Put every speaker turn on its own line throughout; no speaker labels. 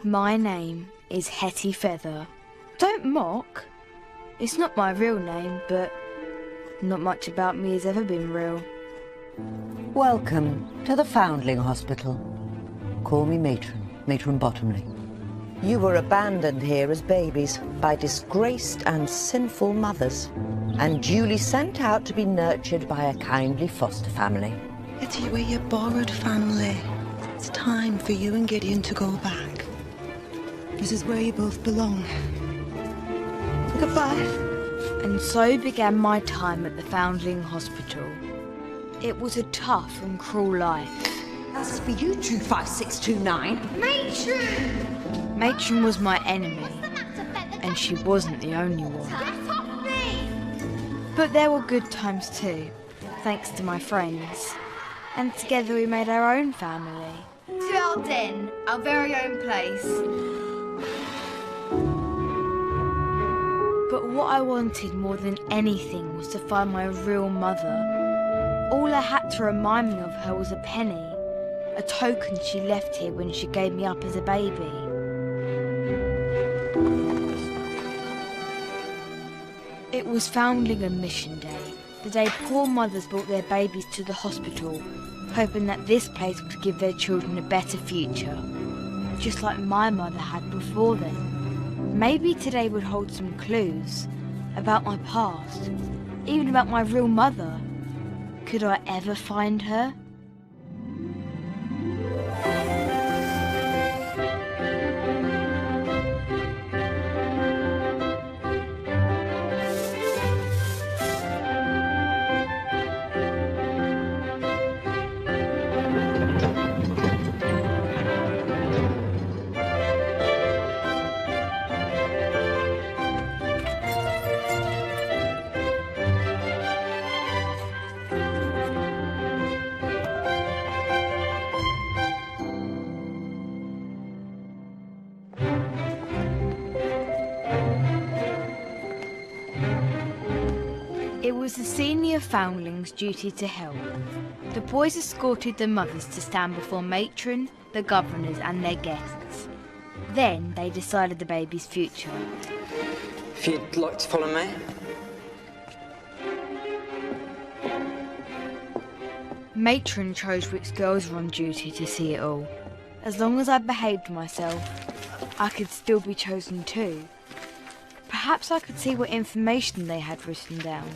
My name is Hetty Feather. Don't mock. It's not my real name, but not much about me has ever been real.
Welcome to the Foundling Hospital. Call me Matron Bottomley. You were abandoned here as babies by disgraced and sinful mothers, and duly sent out to be nurtured by a kindly foster family.
Hetty, we're your borrowed family. It's time for you and Gideon to go back. This is where you both belong. Goodbye.
And so began my time at the Foundling Hospital. It was a tough and cruel life.
As for you 25629...
Matron! Matron was my enemy, and she wasn't the only one. But there were good times too, thanks to my friends. And together we made our own family.
To our den, our very own place.
But what I wanted more than anything was to find my real mother. All I had to remind me of her was a penny, a token she left here when she gave me up as a baby. It was Foundling Admission Day, the day poor mothers brought their babies to the hospital, hoping that this place would give their children a better future, just like my mother had before then. Maybe today would hold some clues about my past, even about my real mother. Could I ever find her? It was the senior Foundling's duty to help. The boys escorted the mothers to stand before Matron, the governors and their guests. Then they decided the baby's future.
If you'd like to follow me.
Matron chose which girls were on duty to see it all. As long as I behaved myself, I could still be chosen too. Perhaps I could see what information they had written down.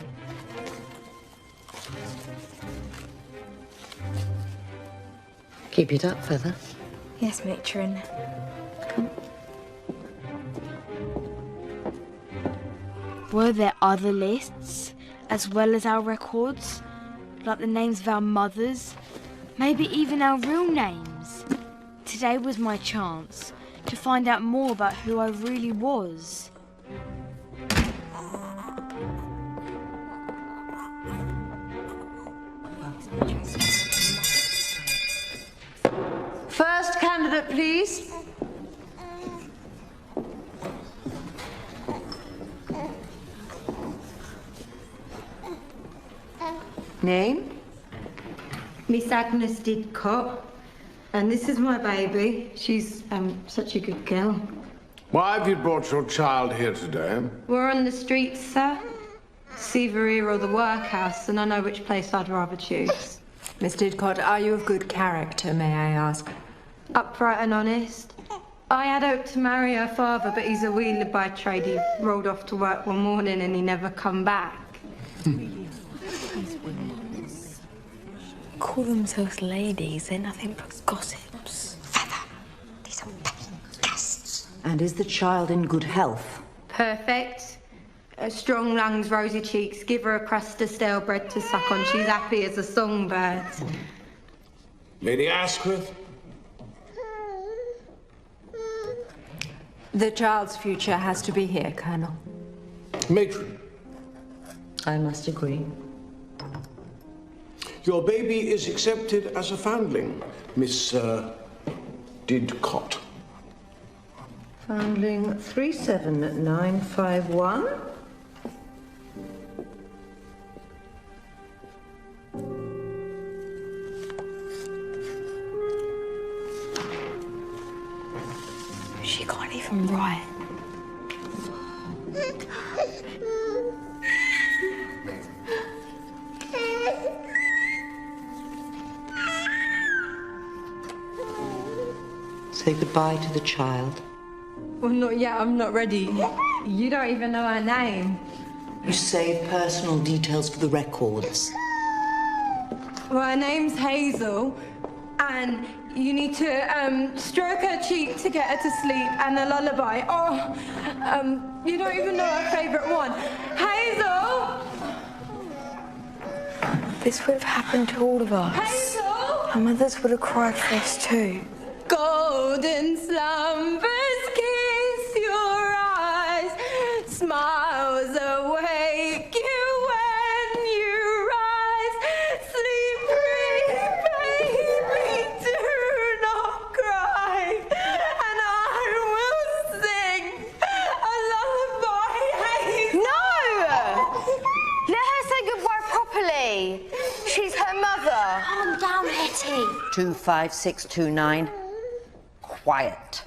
Keep it up, Feather.
Yes, Matron.
Come.
Were there other lists, as well as our records? Like the names of our mothers? Maybe even our real names? Today was my chance to find out more about who I really was.
First candidate, please. Name?
Miss Agnes Didcott, and this is my baby. She's such a good girl.
Why have you brought your child here today?
We're on the streets, sir. It's either here or the workhouse, and I know which place I'd rather choose.
Miss Didcott, are you of good character, may I ask?
Upright and honest. I had hoped to marry her father, but he's a wheeler by trade. He rolled off to work one morning and he never come back.
Call themselves ladies, they're nothing but gossips.
Feather, these are paying guests. And is the child in good health?
Perfect. Strong lungs, rosy cheeks. Give her a crust of stale bread to suck on. She's happy as a songbird.
Lady Asquith?
The child's future has to be here, Colonel.
Matron.
I must agree.
Your baby is accepted as a foundling, Miss Didcott.
Foundling 37951.
She can't even write.
Say goodbye to the child.
Well, not yet. I'm not ready. You don't even know her name.
You save personal details for the records.
Well, her name's Hazel, and you need to stroke her cheek to get her to sleep, and a lullaby. Oh, you don't even know her favourite one. Hazel!
This would have happened to all of us.
Hazel!
Our mothers would have cried for us too.
Golden slumbers kiss your eyes, smiles awake you when you rise. Sleep, pretty baby, do not cry, and I will sing a lullaby. Hazel.
No! Let her say goodbye properly. She's her mother.
Calm down, Hetty.
25629. Quiet.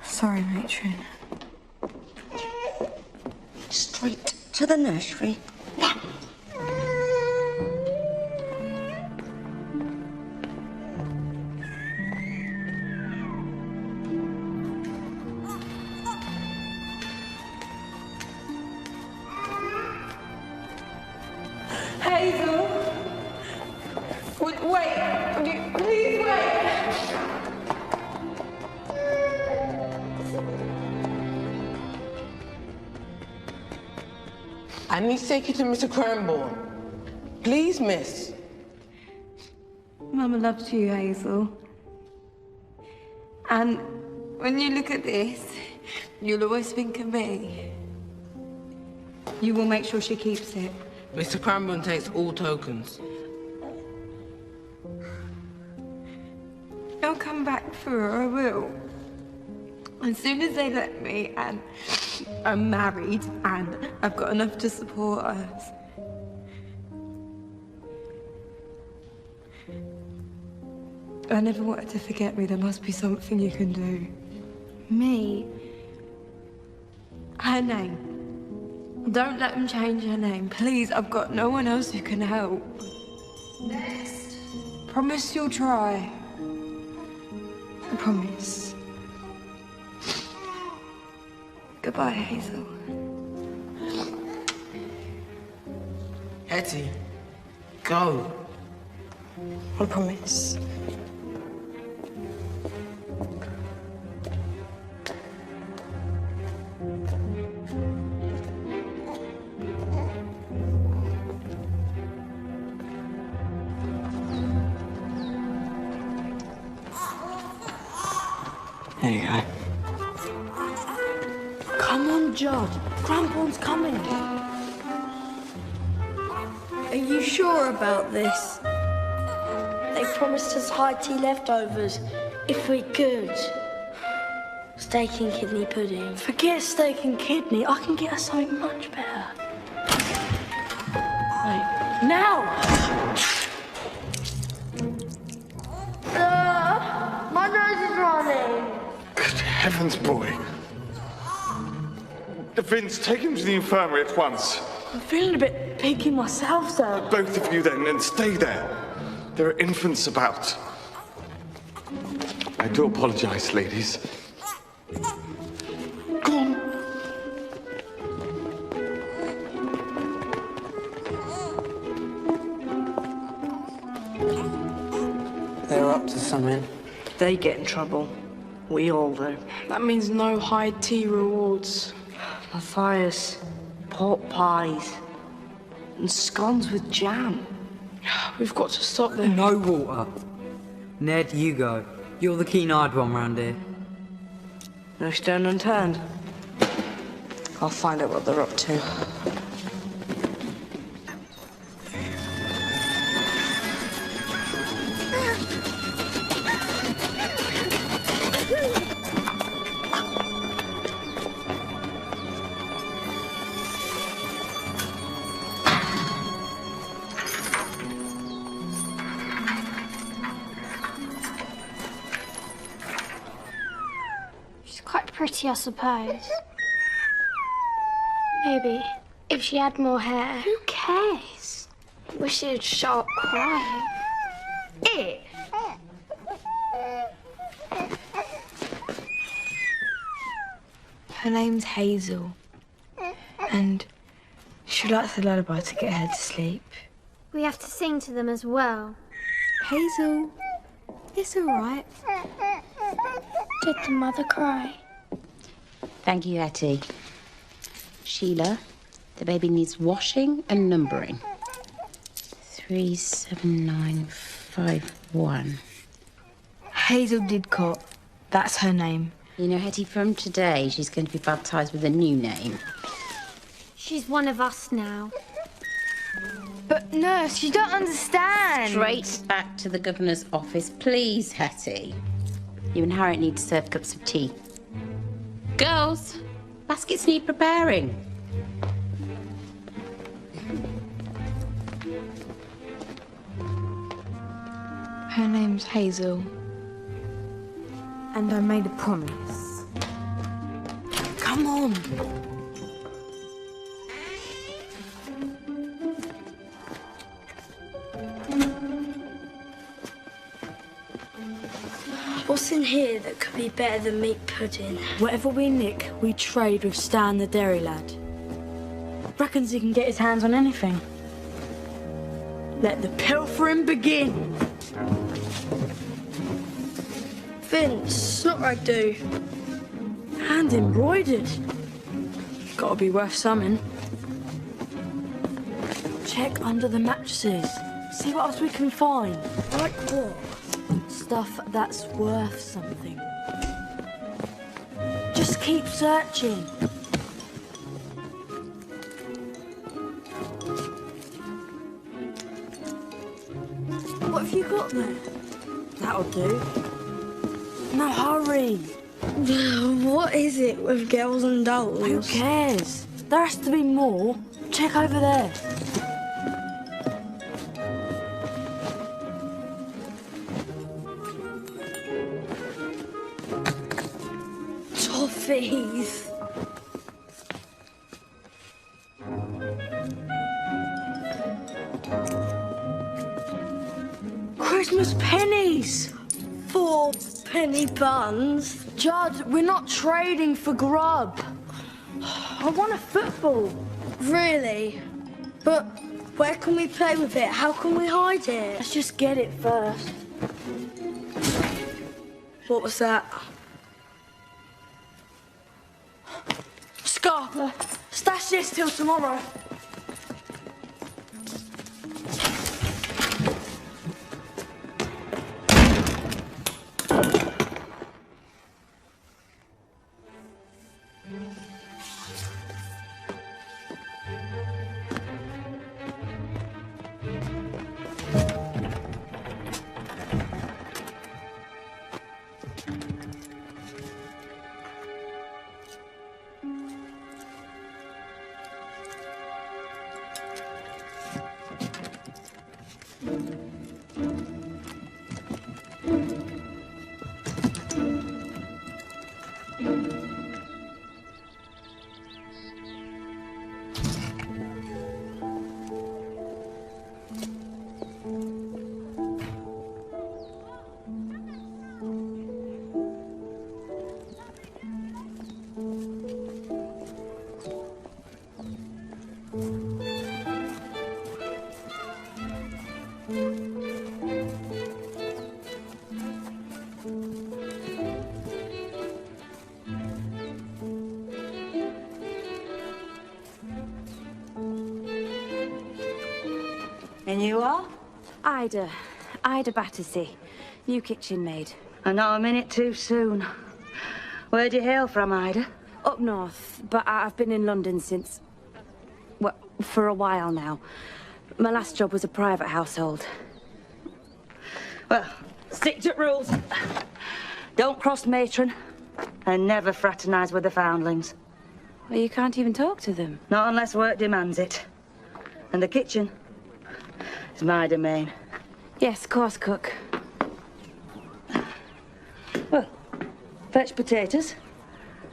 Sorry, Matron.
Straight to the nursery.
Hazel. Wait. Please wait.
I need to take you to Mr. Cranbourne. Please, miss.
Mama loves you, Hazel. And when you look at this, you'll always think of me. You will make sure she keeps it.
Mr. Cranbourne takes all tokens.
I'll come back for her, I will. As soon as they let me, and I'm married, and I've got enough to support us. I never wanted to forget me. There must be something you can do.
Me?
Her name. Don't let them change her name. Please, I've got no one else who can help. Next. Promise you'll try.
I promise.
Goodbye, Hazel.
Hetty, go.
I promise.
There you go.
Come on, Judd. Cranbourne's coming. Are you sure about this? They promised us high tea leftovers if we could. Steak and kidney pudding. Forget steak and kidney. I can get us something much better. Right. Now! My nose is running.
Good heavens, boy. Vince, take him to the infirmary at once.
I'm feeling a bit peaky myself, sir.
Both of you then, and stay there. There are infants about. I do apologize, ladies. Go on.
They're up to something.
They get in trouble. We all do.
That means no high tea rewards.
Matthias, pot pies, and scones with jam.
We've got to stop them.
No water. Ned, you go. You're the keen-eyed one round here.
No stone unturned. I'll find out what they're up to.
pretty, I suppose. Maybe if she had more hair. Who cares? Wish she'd shut up crying.
It. Her name's Hazel, and she likes a lullaby to get her to sleep.
We have to sing to them as well.
Hazel, it's all right.
Did the mother cry?
Thank you, Hetty. Sheila, the baby needs washing and numbering. 37951.
Hazel Didcot. That's her name.
You know, Hetty, from today, she's going to be baptised with a new name.
She's one of us now.
But, nurse, you don't understand.
Straight back to the governor's office, please, Hetty. You and Harriet need to serve cups of tea. Girls, baskets need preparing.
Her name's Hazel. And I made a promise.
Come on.
What's in here that could be better than meat pudding?
Whatever we nick, we trade with Stan the dairy lad. Reckons he can get his hands on anything. Let the pilfering begin.
Vince, look I do.
Hand embroidered. Gotta be worth something. Check under the mattresses. See what else we can find.
Like what?
Stuff that's worth something. Just keep searching. What have you got there? That'll do. Now hurry.
What is it with girls and dolls?
Who cares? There has to be more. Check over there.
Toffees.
Christmas pennies.
4 penny buns.
Judd, we're not trading for grub. I want a football.
Really? But where can we play with it? How can we hide it?
Let's just get it first.
What was that?
Scarper, stash this till tomorrow.
And you are?
Ida Battersea, new kitchen maid.
And not a minute too soon. Where do you hail from, Ida?
Up north, but I've been in London since... well, for a while now. My last job was a private household.
Well, stick to rules. Don't cross Matron, and never fraternise with the Foundlings.
Well, you can't even talk to them.
Not unless work demands it. And the kitchen is my domain.
Yes, course cook.
Well, fetch potatoes,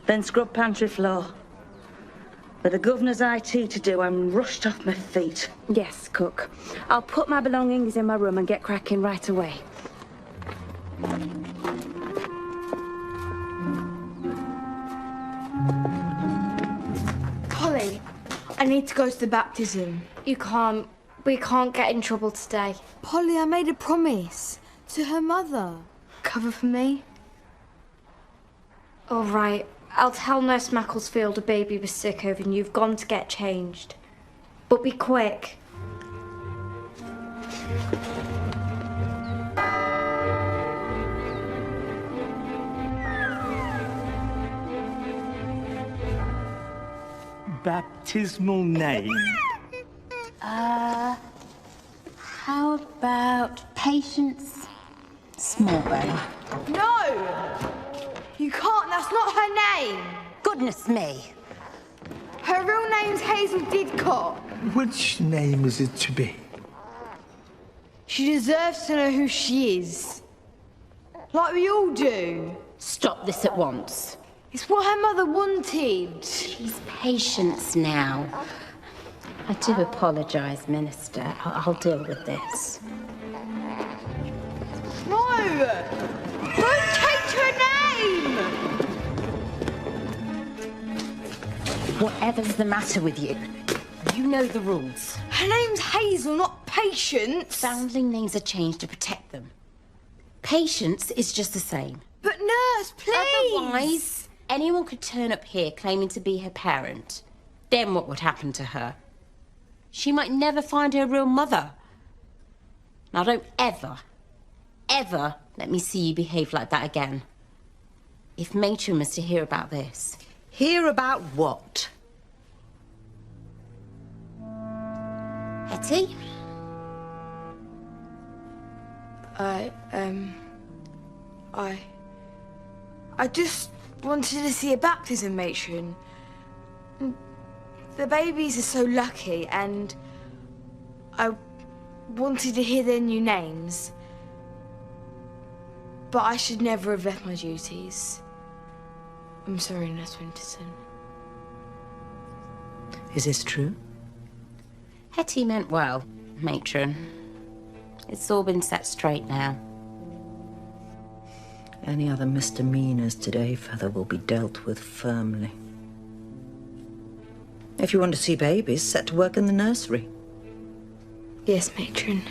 then scrub pantry floor. With the governor's IT to do, I'm rushed off my feet.
Yes, cook. I'll put my belongings in my room and get cracking right away.
Polly, I need to go to the baptism.
You can't. We can't get in trouble today.
Polly, I made a promise to her mother. Cover for me?
All right. I'll tell Nurse Macclesfield a baby was sick over and you've gone to get changed. But be quick.
Baptismal name?
How about Patience Smallbone?
No! You can't, that's not her name!
Goodness me.
Her real name's Hazel Didcot.
Which name is it to be?
She deserves to know who she is. Like we all do.
Stop this at once.
It's what her mother wanted.
She's Patience now. I do apologise, Minister. I'll deal with this.
No! Don't change her name!
Whatever's the matter with you, you know the rules.
Her name's Hazel, not Patience.
Foundling names are changed to protect them. Patience is just the same.
But nurse, please!
Otherwise, anyone could turn up here claiming to be her parent. Then what would happen to her? She might never find her real mother. Now don't ever let me see you behave like that again. If Matron was to hear about this...
Hear about what?
Hetty?
I just wanted to see a baptism, Matron. The babies are so lucky, and I wanted to hear their new names. But I should never have left my duties. I'm sorry, Nurse Winterson.
Is this true?
Hetty meant well, Matron. It's all been set straight now.
Any other misdemeanors today, Feather, will be dealt with firmly. If you want to see babies, set to work in the nursery.
Yes, Matron.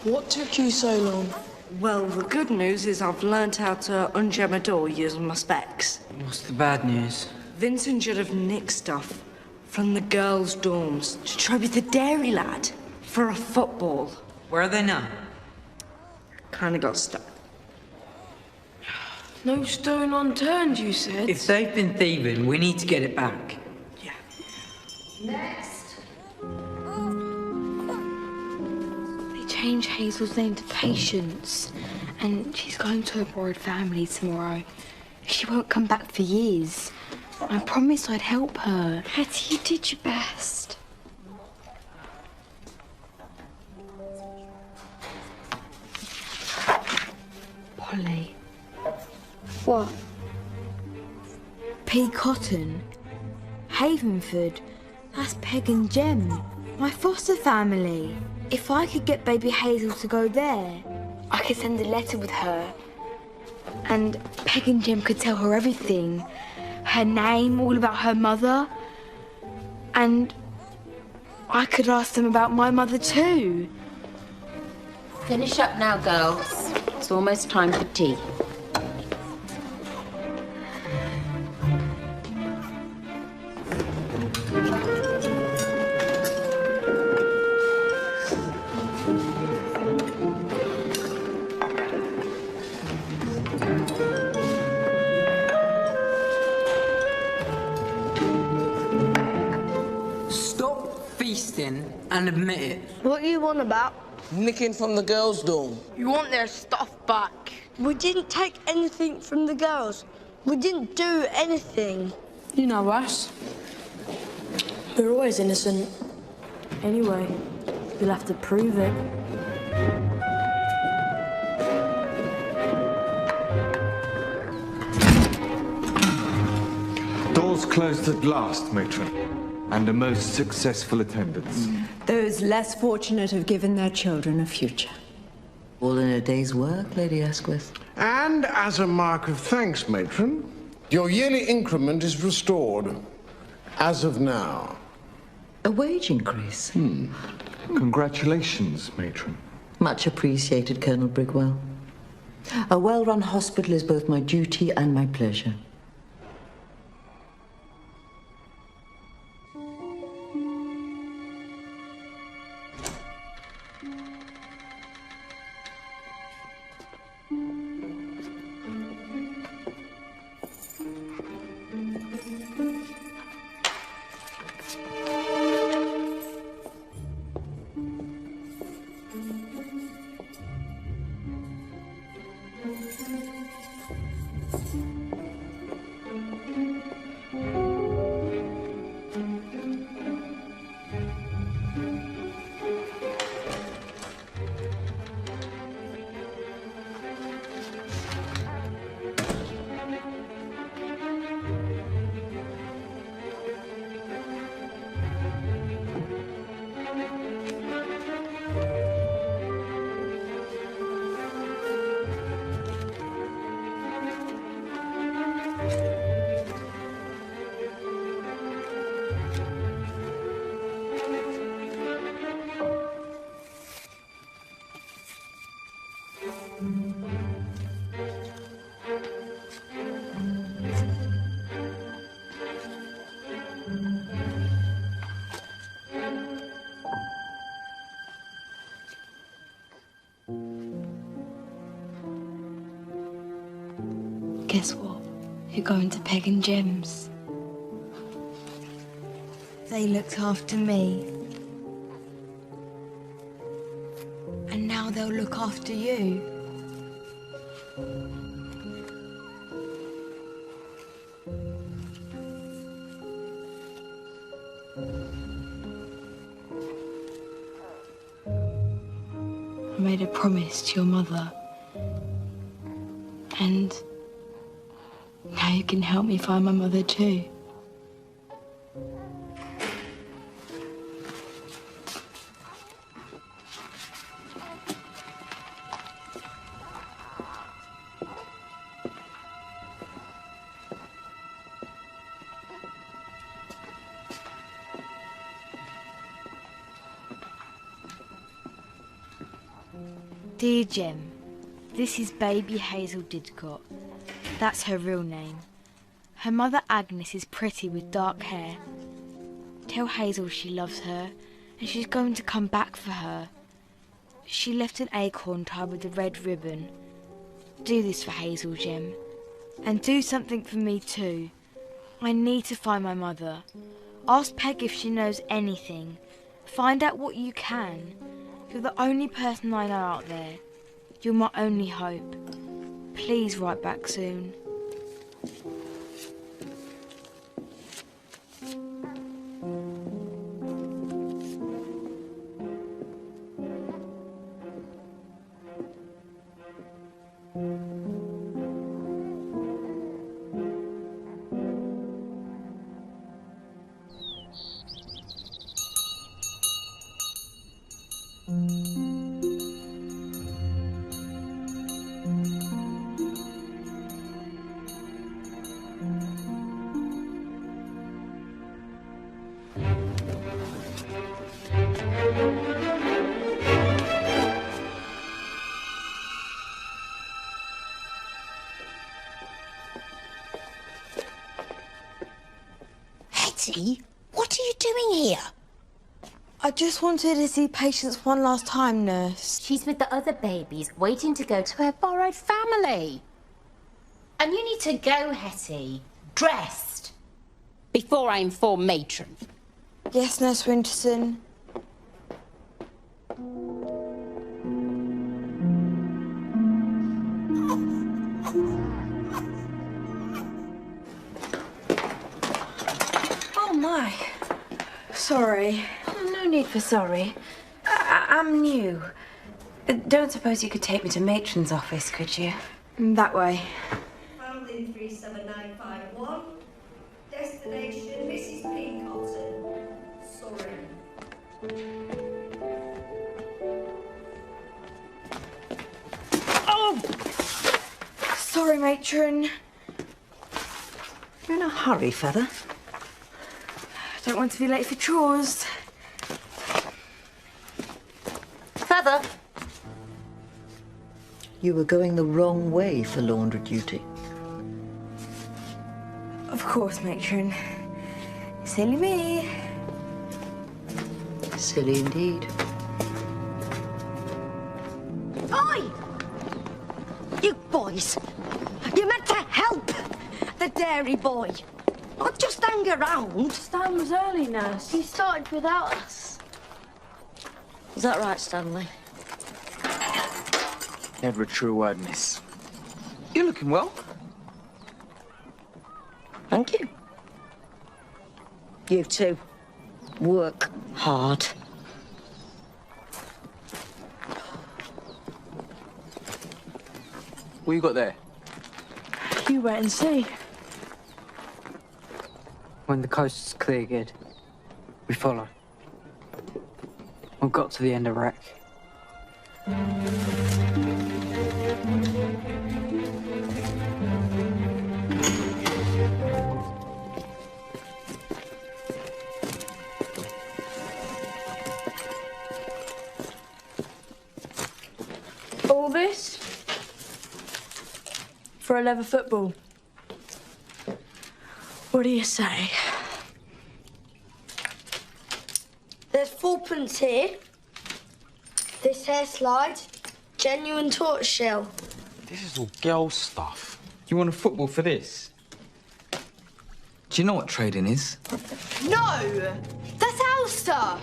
What took you so long?
Well, the good news is I've learnt how to ungem a door using my specs.
What's the bad news?
Vincent should have nicked stuff from the girls' dorms to try with the dairy lad for a football.
Where are they now?
Kinda got stuck.
No stone unturned, you said?
If they've been thieving, we need to get it back.
Yeah.
Next. Change Hazel's name to Patience, and she's going to a borrowed family tomorrow. She won't come back for years. I promised I'd help her.
Hetty, you did your best.
Polly.
What?
P. Cotton. Havenford. That's Peg and Jem. My foster family. If I could get baby Hazel to go there, I could send a letter with her. And Peg and Jem could tell her everything. Her name, all about her mother. And I could ask them about my mother too.
Finish up now, girls. It's almost time for tea.
feasting and admit it.
What are you on about?
Nicking from the girls' dorm.
You want their stuff back. We didn't take anything from the girls. We didn't do anything.
You know us. We're always innocent. Anyway, you'll have to prove it.
Doors closed at last, Matron. And a most successful attendance.
Those less fortunate have given their children a future.
All in a day's work, Lady Asquith.
And as a mark of thanks, Matron, your yearly increment is restored. As of now.
A wage increase?
Congratulations, Matron.
Much appreciated, Colonel Brigwell. A well-run hospital is both my duty and my pleasure.
Guess what? You're going to Peg and Jem's. They looked after me. And now they'll look after you. I made a promise to your mother. And now you can help me find my mother too. Dear Jem, this is baby Hazel Didcot. That's her real name. Her mother Agnes is pretty with dark hair. Tell Hazel she loves her and she's going to come back for her. She left an acorn tied with a red ribbon. Do this for Hazel, Jem. And do something for me too. I need to find my mother. Ask Peg if she knows anything. Find out what you can. You're the only person I know out there. You're my only hope. Please write back soon.
Hetty, what are you doing here?
I just wanted to see Patience one last time, nurse.
She's with the other babies, waiting to go to her borrowed family. And you need to go, Hetty, dressed, before I inform Matron.
Yes, Nurse Winterson.
Sorry.
No need for sorry. I'm new. Don't suppose you could take me to Matron's office, could you?
That way.
Foundling 37951. Destination Mrs. P. Cotton. Sorry.
Oh! Sorry, Matron.
You're in a hurry, Feather.
I don't want to be late for chores.
Feather!
You were going the wrong way for laundry duty.
Of course, Matron. Silly me.
Silly indeed.
Oi! You boys! You're meant to help the dairy boy. Not just hang around.
Stan was early, nurse.
He started without us. Is that right, Stanley?
Never a true word, miss. You're looking well.
Thank you. You too. Work hard.
What you got there?
You wait and see.
When the coast is clear, Gid, we follow. We got to the end of wreck.
All this for a leather football. What do you say?
There's 4pence here. This hair slide, genuine tortoiseshell.
This is all girl stuff. You want a football for this? Do you know what trading is?
No! That's our stuff!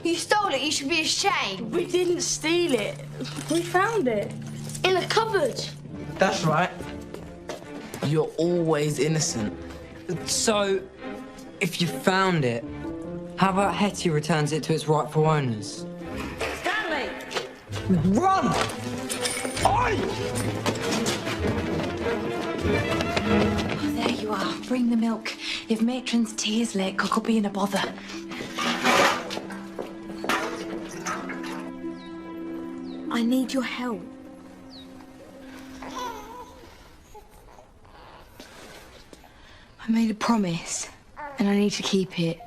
You stole it, you should be ashamed.
We didn't steal it. We found it.
In a cupboard.
That's right. You're always innocent.
So, if you found it, how about Hetty returns it to its rightful owners?
Stanley!
Run! Oi!
Oh, there you are. Bring the milk. If Matron's tea is late, Cook will be in a bother.
I need your help. I made a promise, and I need to keep it.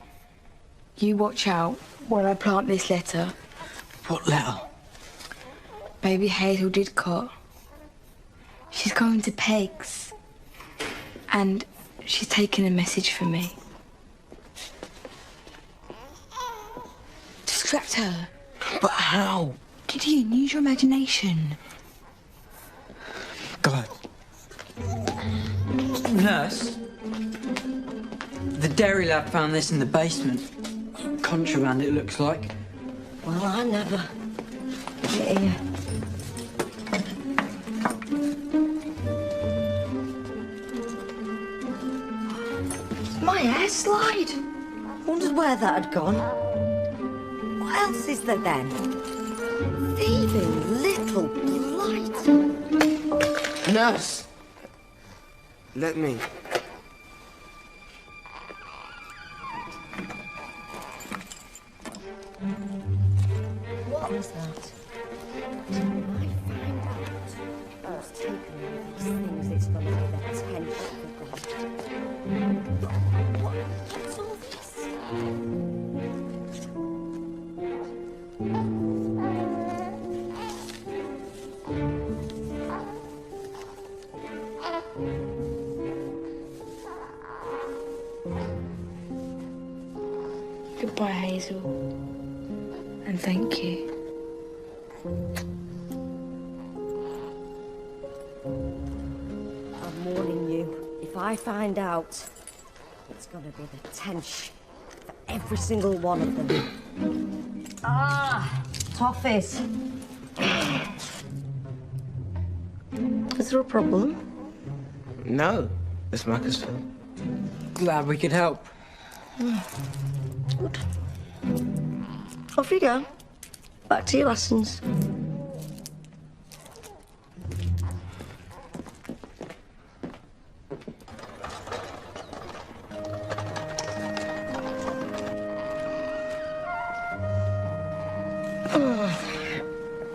You watch out while I plant this letter.
What letter?
Baby Hazel Didcot. She's going to Peg's. And she's taken a message for me. Distract her.
But how?
Gideon, use your imagination.
Go.
Nurse? The dairy lab found this in the basement. Contraband, it looks like.
Well, I never. Get here. My hair slide. Wondered where that had gone. What else is there then? Thieving little blight.
Nurse! Let me.
What was that? When I find out who's taken all these things, it's going to be the 10th of the God. What's all this?
Goodbye, Hazel. And thank you.
I'm warning you. If I find out, it's going to be the 10th for every single one of them. Ah, toffees. Is there a problem?
No, it's Macclesfield.
Glad we could help.
Good. Off you go. Back to your lessons.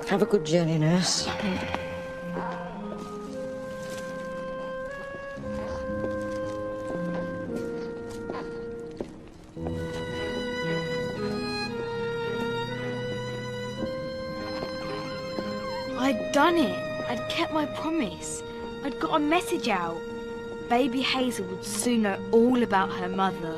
Have a good journey, nurse.
I'd done it. I'd kept my promise. I'd got a message out. Baby Hazel would soon know all about her mother.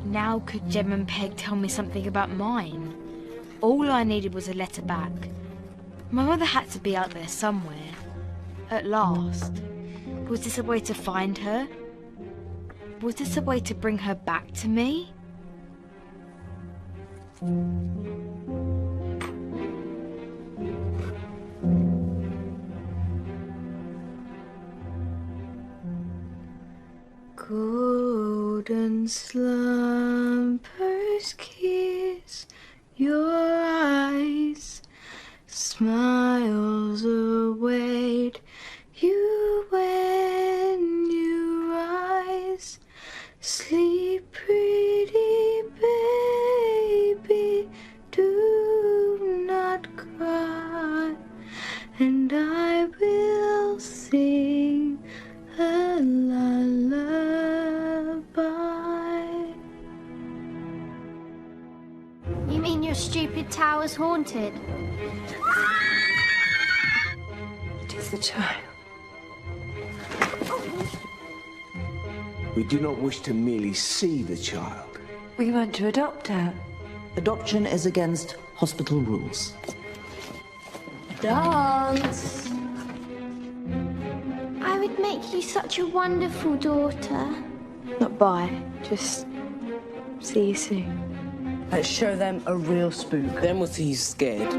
Now could Jem and Peg tell me something about mine? All I needed was a letter back. My mother had to be out there somewhere. At last. Was this a way to find her? Was this a way to bring her back to me? Golden slumbers kiss your eyes, smiles await you when you rise. Sleep, pretty baby, do not cry, and I will sing a lullaby.
You mean your stupid tower's haunted?
It is the child.
We do not wish to merely see the child.
We want to adopt her.
Adoption is against hospital rules.
Dance. I would make you such a wonderful daughter.
Not bye, just see you soon.
Let's show them a real spook.
Then we'll see he's scared.